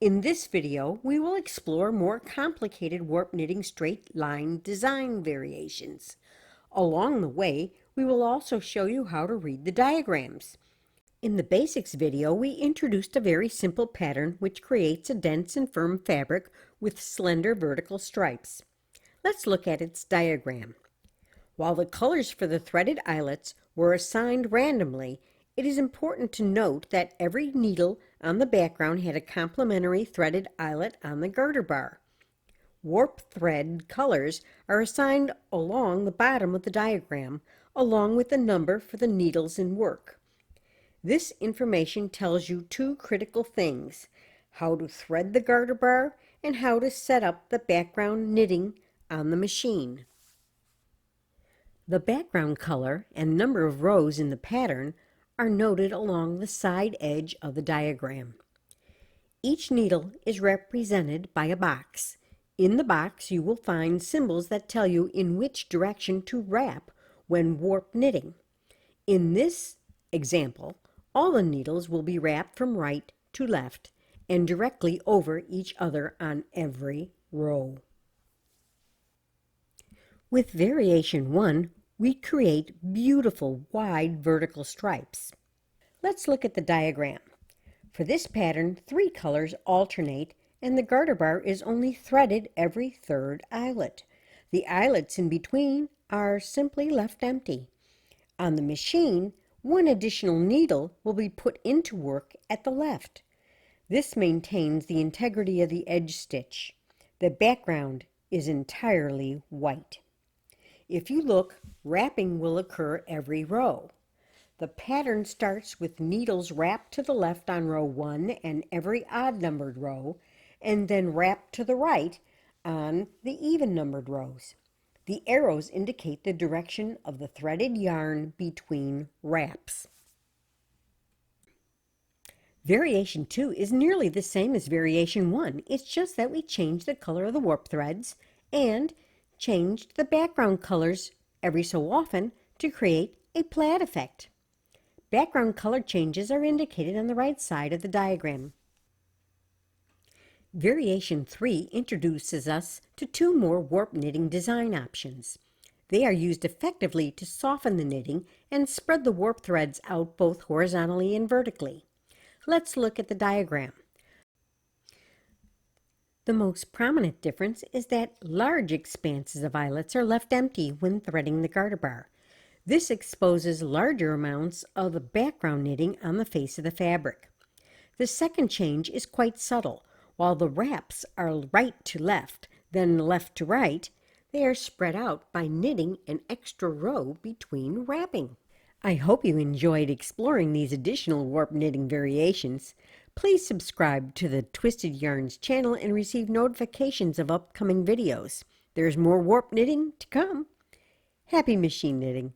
In this video, we will explore more complicated warp knitting straight line design variations. Along the way, we will also show you how to read the diagrams. In the basics video, we introduced a very simple pattern which creates a dense and firm fabric with slender vertical stripes. Let's look at its diagram. While the colors for the threaded eyelets were assigned randomly, it is important to note that every needle on the background had a complementary threaded eyelet on the garter bar. Warp thread colors are assigned along the bottom of the diagram, along with the number for the needles in work. This information tells you two critical things: how to thread the garter bar and how to set up the background knitting on the machine. The background color and number of rows in the pattern are noted along the side edge of the diagram. Each needle is represented by a box. In the box, you will find symbols that tell you in which direction to wrap when warp knitting. In this example, all the needles will be wrapped from right to left and directly over each other on every row. With variation 1, we create beautiful wide vertical stripes. Let's look at the diagram. For this pattern, 3 colors alternate and the garter bar is only threaded every third eyelet. The eyelets in between are simply left empty. On the machine, 1 additional needle will be put into work at the left. This maintains the integrity of the edge stitch. The background is entirely white. If you look, wrapping will occur every row. The pattern starts with needles wrapped to the left on row 1 and every odd-numbered row, and then wrapped to the right on the even-numbered rows. The arrows indicate the direction of the threaded yarn between wraps. Variation 2 is nearly the same as variation 1. It's just that we changed the color of the warp threads and changed the background colors every so often to create a plaid effect. Background color changes are indicated on the right side of the diagram. Variation 3 introduces us to 2 more warp knitting design options. They are used effectively to soften the knitting and spread the warp threads out both horizontally and vertically. Let's look at the diagram. The most prominent difference is that large expanses of eyelets are left empty when threading the garter bar. This exposes larger amounts of the background knitting on the face of the fabric. The second change is quite subtle. While the wraps are right to left, then left to right, they are spread out by knitting an extra row between wrapping. I hope you enjoyed exploring these additional warp knitting variations. Please subscribe to the Twisted Yarns channel and receive notifications of upcoming videos. There's more warp knitting to come. Happy machine knitting!